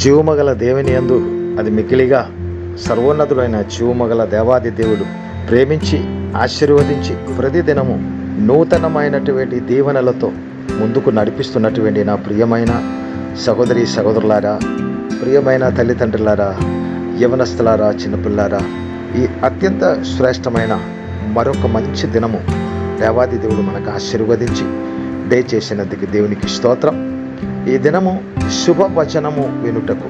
జీవమగల దేవుని యందు అది మిక్కిలిగా సర్వోన్నతుడైన జీవమగల దేవాది దేవుడు ప్రేమించి ఆశీర్వదించి ప్రతిదినము నూతనమైనటువంటి దీవెనలతో ముందుకు నడిపిస్తున్నటువంటి నా ప్రియమైన సహోదరి సహోదరులారా, ప్రియమైన తల్లిదండ్రులారా, యవనస్తులారా, చిన్నపిల్లారా, ఈ అత్యంత శ్రేష్టమైన మరొక మంచి దినము దేవాది దేవుడు మనకు ఆశీర్వదించి దయచేసినందుకు దేవునికి స్తోత్రం. ఈ దినము శుభవచనము వినుటకు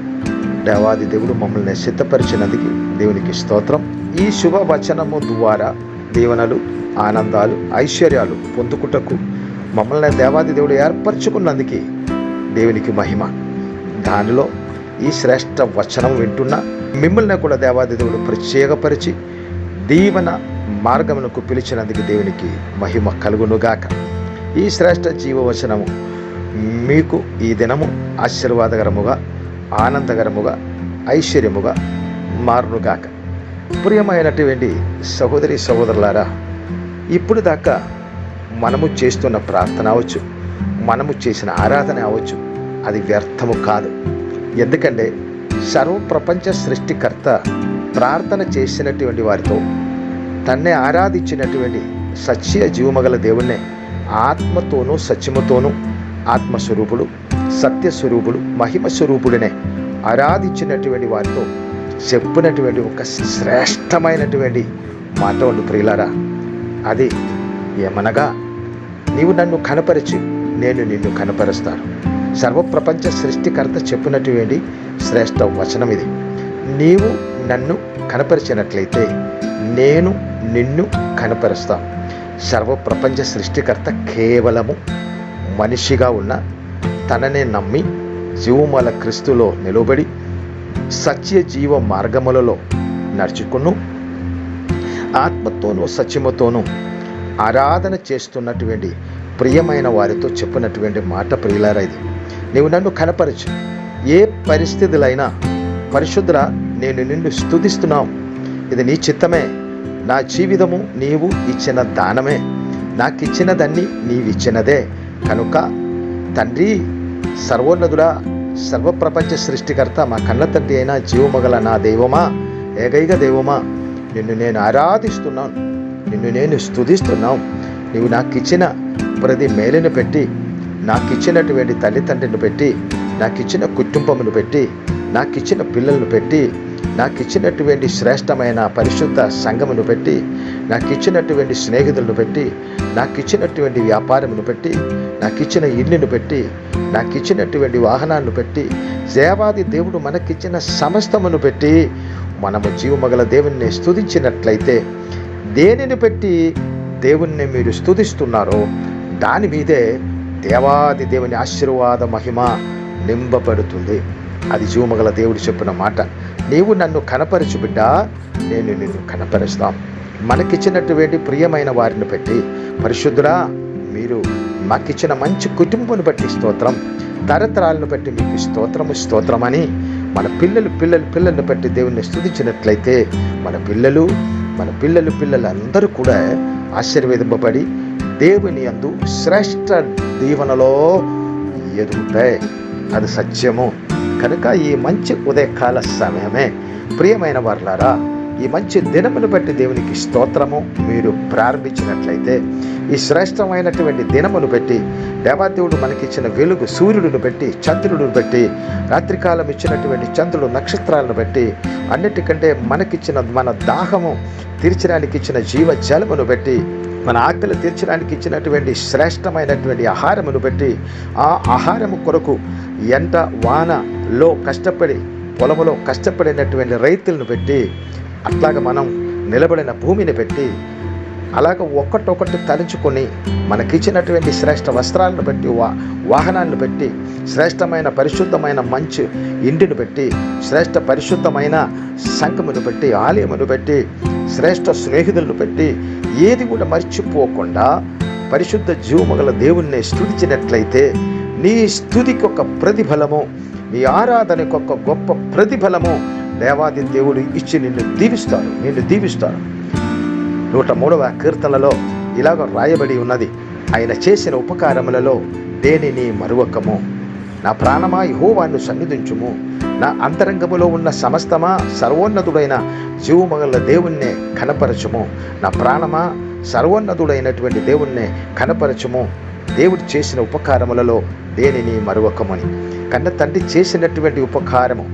దేవాది దేవుడు మమ్మల్ని సిద్ధపరిచినందుకు దేవునికి స్తోత్రం. ఈ శుభవచనము ద్వారా దీవెనలు, ఆనందాలు, ఐశ్వర్యాలు పొందుకుటకు మమ్మల్ని దేవాది దేవుడు ఏర్పరచుకున్నందుకు దేవునికి మహిమ. దానిలో ఈ శ్రేష్ఠ వచనం వింటున్న మిమ్మల్ని కూడా దేవాది దేవుడు ప్రత్యేకపరిచి దీవెన మార్గమునకు పిలిచినందుకు దేవునికి మహిమ కలుగునుగాక. ఈ శ్రేష్ఠ జీవవచనము మీకు ఈ దినము ఆశీర్వాదకరముగా, ఆనందకరముగా, ఐశ్వర్యముగా మారునుగాక. ప్రియమైనటువంటి సహోదరి సహోదరులారా, ఇప్పుడు దాకా మనము చేస్తున్న ప్రార్థన అవచ్చు, మనము చేసిన ఆరాధన అవచ్చు, అది వ్యర్థము కాదు. ఎందుకంటే సర్వప్రపంచ సృష్టికర్త ప్రార్థన చేసినటువంటి వారితో తన్నే ఆరాధించినటువంటి సత్య జీవమగల దేవుణ్ణే ఆత్మతోనూ సత్యముతోనూ ఆత్మస్వరూపుడు, సత్యస్వరూపుడు, మహిమ స్వరూపుడినే ఆరాధించినటువంటి వారితో చెప్పినటువంటి ఒక శ్రేష్టమైనటువంటి మాట ఉండు ప్రియులారా. అది ఏమనగా, నీవు నన్ను కనపరచు, నేను నిన్ను కనపరుస్తాను. సర్వప్రపంచ సృష్టికర్త చెప్పినటువంటి శ్రేష్ఠ వచనం ఇది. నీవు నన్ను కనపరిచినట్లయితే నేను నిన్ను కనపరుస్తాను. సర్వప్రపంచ సృష్టికర్త కేవలము మనిషిగా ఉన్న తననే నమ్మి జీవముల క్రీస్తులో నిలబడి సత్య జీవ మార్గములలో నడుచుకును ఆత్మతోనూ సత్యముతోనూ ఆరాధన చేస్తున్నటువంటి ప్రియమైన వారితో చెప్పినటువంటి మాట ప్రియులారా. ఇది నీవు నన్ను కనపరచు. ఏ పరిస్థితులైనా పరిశుద్ధ నేను నిన్ను స్తుతిస్తున్నావు. ఇది నీ చిత్తమే. నా జీవితము నీవు ఇచ్చిన దానమే. నాకు ఇచ్చినదన్నీ నీవిచ్చినదే కనుక తండ్రి, సర్వోన్నతుడా, సర్వప్రపంచ సృష్టికర్త, మా కన్న తండ్రి అయిన జీవమగల నా దైవమా, ఏకైక దైవమా, నిన్ను నేను ఆరాధిస్తున్నాను, నిన్ను నేను స్తుతిస్తున్నాను. నీవు నాకు ఇచ్చిన ప్రతి మేలును పెట్టి, నాకు ఇచ్చినటువంటి తల్లిదండ్రులను పెట్టి, నాకు ఇచ్చిన కుటుంబమును పెట్టి, నాకు ఇచ్చిన పిల్లలను పెట్టి, నాకు ఇచ్చినటువంటి శ్రేష్టమైన పరిశుద్ధ సంఘమును పెట్టి, నాకు ఇచ్చినటువంటి స్నేహితులను పెట్టి, నాకు ఇచ్చినటువంటి వ్యాపారమును పెట్టి, నాకు ఇచ్చిన ఇల్లును పెట్టి, నాకు ఇచ్చినటువంటి వాహనాలను పెట్టి, దేవాది దేవుడు మనకిచ్చిన సమస్తమును పెట్టి మనము జీవమగల దేవుణ్ణి స్తుతించినట్లయితే, దేనిని పెట్టి దేవుణ్ణి మీరు స్తుతిస్తున్నారో దాని మీదే దేవాది దేవుని ఆశీర్వాద మహిమ నింపబడుతుంది. అది జీవమగల దేవుడు చెప్పిన మాట. నీవు నన్ను కనపరచు బిడ్డా, నేను నిన్ను కనపరుస్తాం. మనకిచ్చినటువంటి ప్రియమైన వారిని పెట్టి, పరిశుద్ధుడా, మీరు మాకిచ్చిన మంచి కుటుంబాన్ని బట్టి స్తోత్రం, తరతరాలను బట్టి మీకు స్తోత్రము స్తోత్రమని మన పిల్లలను బట్టి దేవుణ్ణి స్తుతించినట్లయితే మన పిల్లలు అందరూ కూడా ఆశీర్వదింపబడి దేవుని యందు శ్రేష్ఠ దీవెనలో ఎదుగుతాయి. అది సత్యము కనుక ఈ మంచి ఉదయకాల సమయమే ప్రియమైన వారులారా, ఈ మంచి దినమును బట్టి దేవునికి స్తోత్రము మీరు ప్రారంభించినట్లయితే, ఈ శ్రేష్టమైనటువంటి దినమును బట్టి దేవాదేవుడు మనకిచ్చిన వెలుగు సూర్యుడిని బట్టి, చంద్రుడిని బట్టి, రాత్రికాలం ఇచ్చినటువంటి చంద్రుడు నక్షత్రాలను బట్టి, అన్నిటికంటే మనకిచ్చిన మన దాహము తీర్చడానికి ఇచ్చిన జీవ జలమును బట్టి, మన ఆకలి తీర్చడానికి ఇచ్చినటువంటి శ్రేష్టమైనటువంటి ఆహారమును బట్టి, ఆ ఆహారము కొరకు ఎండ వానలో కష్టపడి పొలములో కష్టపడినటువంటి రైతులను పెట్టి, అట్లాగా మనం నిలబడిన భూమిని పెట్టి, అలాగ ఒక్కటొక్కటి తలుచుకొని మనకిచ్చినటువంటి శ్రేష్ఠ వస్త్రాలను బట్టి, వాహనాలను పెట్టి, శ్రేష్టమైన పరిశుద్ధమైన మంచి ఇంటిని పెట్టి, శ్రేష్ఠ పరిశుద్ధమైన సంఘమును పెట్టి, ఆలయమును పెట్టి, శ్రేష్ఠ స్నేహితులను పెట్టి, ఏది కూడా మర్చిపోకుండా పరిశుద్ధ జీవమగల దేవుణ్ణి స్తుతించినట్లయితే నీ స్తుతికి ఒక ప్రతిఫలము, నీ ఆరాధనకు ఒక గొప్ప ప్రతిఫలము దేవాది దేవుడు ఇచ్చి నిన్ను దీవిస్తాడు. 103వ కీర్తనలో ఇలాగ రాయబడి ఉన్నది, ఆయన చేసిన ఉపకారములలో దేనిని మరువకము. నా ప్రాణమా యెహోవాను సన్నిధించుము. నా అంతరంగములో ఉన్న సమస్తమా సర్వోన్నతుడైన జీవమగల దేవుణ్ణే కనపరచుము. నా ప్రాణమా సర్వోన్నతుడైనటువంటి దేవుణ్ణే కనపరచుము. దేవుడు చేసిన ఉపకారములలో దేనిని మరవకమని. కన్న తండ్రి చేసినటువంటి ఉపకారము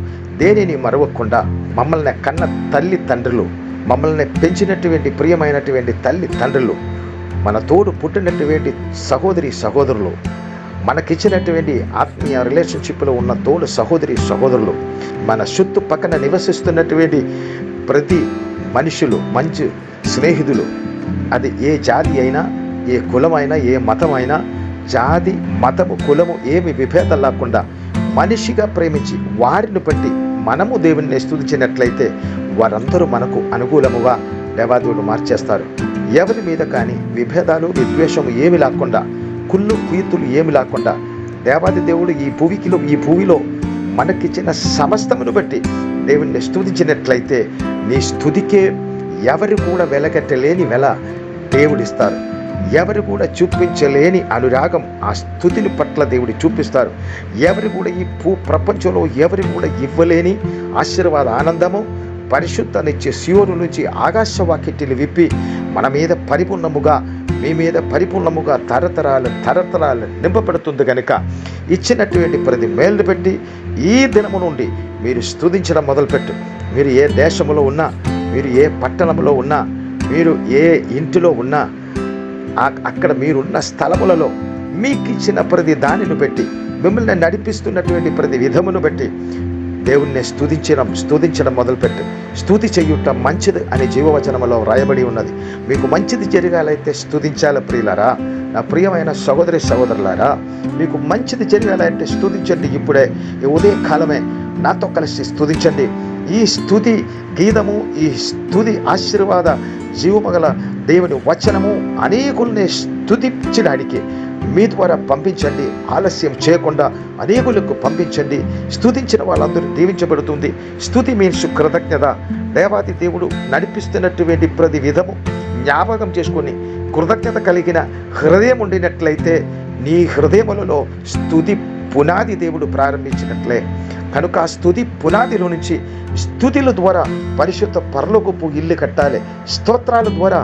దేనిని మరవకుండా మమ్మల్ని కన్న తల్లి తండ్రులు, మమ్మల్ని పెంచినటువంటి ప్రియమైనటువంటి తల్లి తండ్రులు, మన తోడు పుట్టినటువంటి సహోదరి సహోదరులు, మనకిచ్చినటువంటి ఆత్మీయ రిలేషన్షిప్లో ఉన్న తోడు సహోదరి సహోదరులు, మన చుట్టుపక్కన నివసిస్తున్నటువంటి ప్రతి మనుషులు, మంచి స్నేహితులు, అది ఏ జాతి అయినా, ఏ కులమైనా, ఏ మతమైనా, జాతి మతము కులము ఏమి విభేదం లేకుండా మనిషిగా ప్రేమించి వారిని బట్టి మనము దేవుణ్ణి స్తుతించినట్లయితే వారందరూ మనకు అనుకూలముగా దేవాదేవుడు మార్చేస్తారు. ఎవరి మీద కానీ విభేదాలు విద్వేషము ఏమి లేకుండా, కుళ్ళు కీర్తులు ఏమి లేకుండా దేవాది దేవుడు ఈ భూమిలో మనకిచ్చిన సమస్తమును బట్టి దేవుణ్ణి స్తుతించినట్లయితే నీ స్తుతికే ఎవరు కూడా వెలగట్టలేని వెల దేవుడిస్తారు. ఎవరు కూడా చూపించలేని అనురాగం ఆ స్తుతిని పట్ల దేవుడు చూపిస్తారు. ఎవరు కూడా ఈ ప్రపంచంలో ఎవరు కూడా ఇవ్వలేని ఆశీర్వాద ఆనందము పరిశుద్ధనిచ్చే సియోను నుంచి ఆకాశవాకిటిని విప్పి మన మీద పరిపూర్ణముగా, మీ మీద పరిపూర్ణముగా తరతరాలు నింపబడుతుంది కనుక ఇచ్చినటువంటి ప్రతి మేలు పెట్టి ఈ దినము నుండి మీరు స్తుతించడం మొదలుపెట్టు. మీరు ఏ దేశంలో ఉన్నా, మీరు ఏ పట్టణంలో ఉన్నా, మీరు ఏ ఇంటిలో ఉన్నా, అక్కడ మీరున్న స్థలములలో మీకు ఇచ్చిన ప్రతి దానిని బట్టి, మిమ్మల్ని నడిపిస్తున్నటువంటి ప్రతి విధమును బట్టి దేవుణ్ణి స్తుతించడం మొదలుపెట్టు. స్తుతి చెయ్యుట మంచిది అని జీవవచనములో రాయబడి ఉన్నది. మీకు మంచిది జరగాలైతే స్తుతించాలి ప్రియులారా. నా ప్రియమైన సహోదరి సహోదరులారా, మీకు మంచిది జరగాలంటే స్తుతించండి. ఇప్పుడే ఈ ఉదయకాలమే నాతో కలిసి స్తుతించండి. ఈ స్తుతి గీతము, ఈ స్తుతి ఆశీర్వాద జీవమగల దేవుని వచనము అనేకుల్ని స్తుతించడానికి మీ ద్వారా పంపించండి. ఆలస్యం చేయకుండా అనేకులకు పంపించండి. స్తుతించిన వాళ్ళందరూ దీవించబడుతుంది. స్తుతి మీన్స్ కృతజ్ఞత. దేవాది దేవుడు నడిపిస్తున్నటువంటి ప్రతి విధము జ్ఞాపకం చేసుకొని కృతజ్ఞత కలిగిన హృదయం ఉండినట్లయితే నీ హృదయములలో స్తుతి పునాది దేవుడు ప్రారంభించినట్లే. కనుక ఆ స్తుతి పునాదిలో నుంచి స్తుతుల ద్వారా పరిశుద్ధ పరలోకపు ఇల్లు కట్టాలి. స్తోత్రాల ద్వారా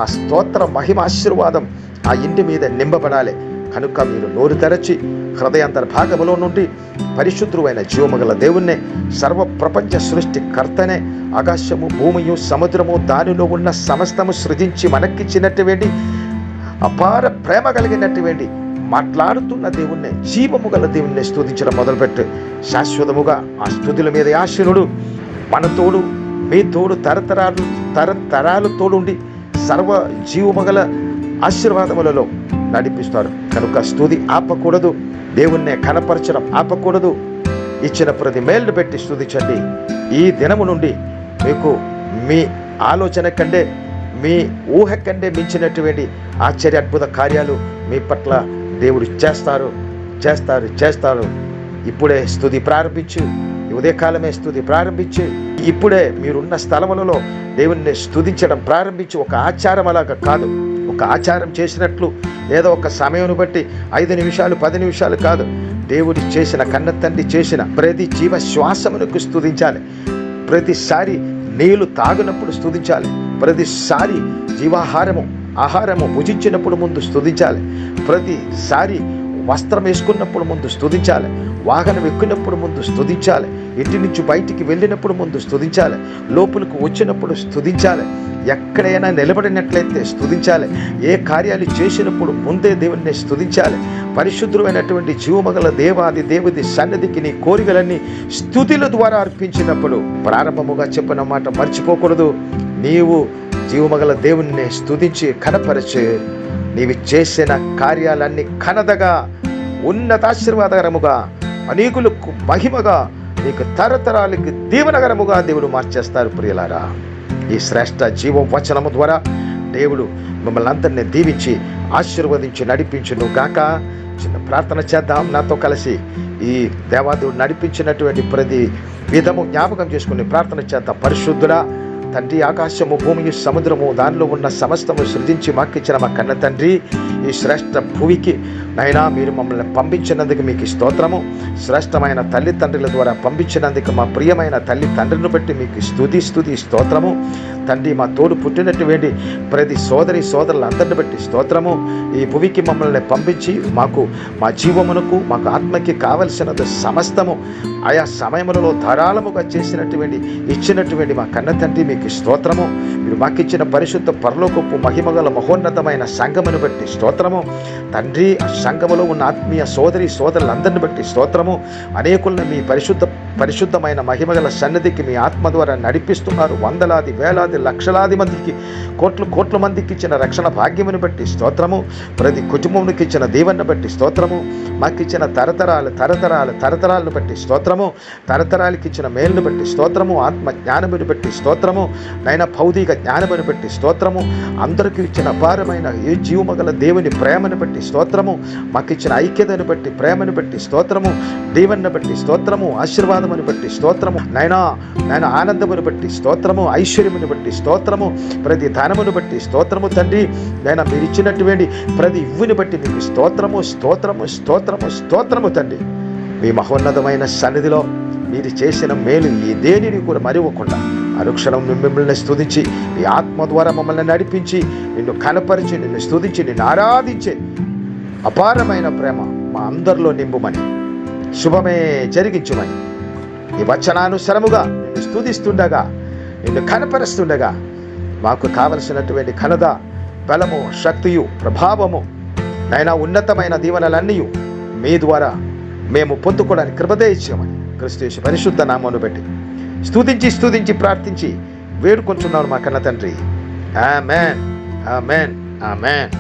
ఆ స్తోత్ర మహిమ ఆశీర్వాదం ఆ ఇంటి మీద నింపబడాలి. కనుక మీరు నోరు తెరచి హృదయాంతర్భాగములో నుండి పరిశుద్ధుడైన జీవమగల దేవుణ్ణే, సర్వ ప్రపంచ సృష్టి కర్తనే, ఆకాశము భూమియు సముద్రము దానిలో ఉన్న సమస్తము సృజించి మనకిచ్చినటువంటి అపార ప్రేమ కలిగినటువంటి మాట్లాడుతున్న దేవుణ్ణి, జీవము గల దేవుణ్ణి స్తుతించడం మొదలుపెట్టు. శాశ్వతముగా ఆ స్తుతుల మీద ఆశీనుడు మన తోడు, మీ తోడు తరతరాలు తోడుండి సర్వ జీవమగల ఆశీర్వాదములలో నడిపిస్తారు. కనుక స్తుతి ఆపకూడదు, దేవుణ్ణి కనపరచడం ఆపకూడదు. ఇచ్చిన ప్రతి మేలును పెట్టి స్తుతించండి. ఈ దినము నుండి మీకు మీ ఆలోచన కంటే, మీ ఊహ కంటే మించినటువంటి ఆశ్చర్య అద్భుత కార్యాలు మీ పట్ల దేవుడు చేస్తారు. ఇప్పుడే స్తుతి ప్రారంభించు. ఉదయకాలమే స్తుతి ప్రారంభించి ఇప్పుడే మీరున్న స్థలములలో దేవుణ్ణి స్తుతించడం ప్రారంభించి. ఒక ఆచారం అలాగా కాదు, ఒక ఆచారం చేసినట్లు ఏదో ఒక సమయం బట్టి 5 నిమిషాలు 10 నిమిషాలు కాదు. దేవుడు చేసిన, కన్న తండ్రి చేసిన ప్రతి జీవ శ్వాసమునకు స్తుతించాలి. ప్రతిసారి నీళ్లు తాగినప్పుడు స్తుతించాలి. ప్రతిసారి ఆహారము భుజించినప్పుడు ముందు స్తుతించాలి. ప్రతిసారి వస్త్రం వేసుకున్నప్పుడు ముందు స్తుతించాలి. వాహనం ఎక్కినప్పుడు ముందు స్తుతించాలి. ఇంటి నుంచి బయటికి వెళ్ళినప్పుడు ముందు స్తుతించాలి. లోపలికి వచ్చినప్పుడు స్తుతించాలి. ఎక్కడైనా నిలబడినట్లయితే స్తుతించాలి. ఏ కార్యాలు చేసినప్పుడు ముందే దేవుణ్ణి స్తుతించాలి. పరిశుద్ధుడైనటువంటి జీవమగల దేవుడి సన్నిధికి నీ కోరికలన్నీ స్తుతుల ద్వారా అర్పించినప్పుడు ప్రారంభముగా చెప్పిన మాట మర్చిపోకూడదు. నీవు జీవమగల దేవుణ్ణి స్తుతించి కనపరచు. నీవు చేసిన కార్యాలన్నీ ఘనతగా, ఉన్నతాశీర్వాదకరముగా, అనేకులకు మహిమగా, నీకు తరతరాలకి దీవెనకరముగా దేవుడు మార్చేస్తారు. ప్రియులారా, ఈ శ్రేష్ఠ జీవం వచనము ద్వారా దేవుడు మిమ్మల్ని అందరినీ దీవించి ఆశీర్వదించి నడిపించును గాక. చిన్న ప్రార్థన చేద్దాం. నాతో కలిసి ఈ దేవాదేవుడు నడిపించినటువంటి ప్రతి విధము జ్ఞాపకం చేసుకుని ప్రార్థన చేద్దాం. పరిశుద్ధుడా, తండ్రి, ఆకాశము, భూమియు, సముద్రము, దానిలో ఉన్న సమస్తము సృజించి మాకిచ్చిన మా కన్న తండ్రి, ఈ శ్రేష్ఠ భూమికి నైనా మీరు మమ్మల్ని పంపించినందుకు మీకు స్తోత్రము. శ్రేష్టమైన తల్లిదండ్రుల ద్వారా పంపించినందుకు మా ప్రియమైన తల్లి తండ్రిని బట్టి మీకు స్తుతి స్తోత్రము. తండ్రి, మా తోడు పుట్టినటువంటి ప్రతి సోదరులందరిని బట్టి స్తోత్రము. ఈ భూమికి మమ్మల్ని పంపించి మాకు మా జీవమునకు మాకు ఆత్మకి కావలసినది సమస్తము ఆయా సమయములలో ధారాళముగా ఇచ్చినటువంటి మా కన్న తండ్రి మీకు స్తోత్రము. మీరు మాకిచ్చిన పరిశుద్ధ పరలోకపు మహిమగల మహోన్నతమైన సంఘమును బట్టి స్తోత్రము. తండ్రి, ఆ సంఘములో ఉన్న ఆత్మీయ సోదరులందరిని బట్టి స్తోత్రము. అనేకులను మీ పరిశుద్ధమైన మహిమగల సన్నిధికి మీ ఆత్మ ద్వారా నడిపిస్తున్నారు. వందలాది, వేలాది, లక్షలాది మందికి, కోట్ల మందికి ఇచ్చిన రక్షణ భాగ్యమును బట్టి స్తోత్రము. ప్రతి కుటుంబానికి ఇచ్చిన దీవెనను బట్టి స్తోత్రము. మాకిచ్చిన తరతరాలను బట్టి స్తోత్రము. తరతరాలకి ఇచ్చిన మేలును బట్టి స్తోత్రము. ఆత్మ జ్ఞానమును బట్టి స్తోత్రము. నైనా భౌతిక జ్ఞానమును బట్టి స్తోత్రము. అందరికీ ఇచ్చిన అపారమైన ఏ జీవమగల దేవుని ప్రేమను బట్టి స్తోత్రము. మాకిచ్చిన ఐక్యతను బట్టి, ప్రేమను బట్టి స్తోత్రము. దీవెనను బట్టి స్తోత్రము. ఆశీర్వాదమును బట్టి స్తోత్రము. నైనా ఆనందమును బట్టి స్తోత్రము. ఐశ్వర్యమును బట్టి స్తోత్రము. ప్రతి ధనమును బట్టి స్తోత్రము. తండ్రి, నైనా మీరు ఇచ్చినటువంటి ప్రతి ఇవ్వుని బట్టి మీకు స్తోత్రము తండ్రి. మీ మహోన్నతమైన సన్నిధిలో మీరు చేసిన మేలు ఈ దేనిని కూడా మరివ్వకుండా అనుక్షణం మిమ్మల్ని స్తుతించి, మీ ఆత్మ ద్వారా మమ్మల్ని నడిపించి, నిన్ను కనపరిచి, నిన్ను స్తుతించి, నిన్ను ఆరాధించే అపారమైన ప్రేమ మా అందరిలో నింపుమని, శుభమే జరిగించుమని, ఈ వచనానుసరముగా నిన్ను స్తుతిస్తుండగా, నిన్ను కనపరుస్తుండగా మాకు కావలసినటువంటి ఘనత, బలము, శక్తియు, ప్రభావము, నైనా ఉన్నతమైన దీవెనలన్నీ మీ ద్వారా మేము పొందుకోవడానికి కృపదే ఇచ్చామని క్రీస్తు యేసు పరిశుద్ధ నామమును బట్టి స్తుతించి ప్రార్థించి వేడుకొంటున్నాను మా కన్న తండ్రి. ఆమేన్, ఆమేన్, ఆమేన్.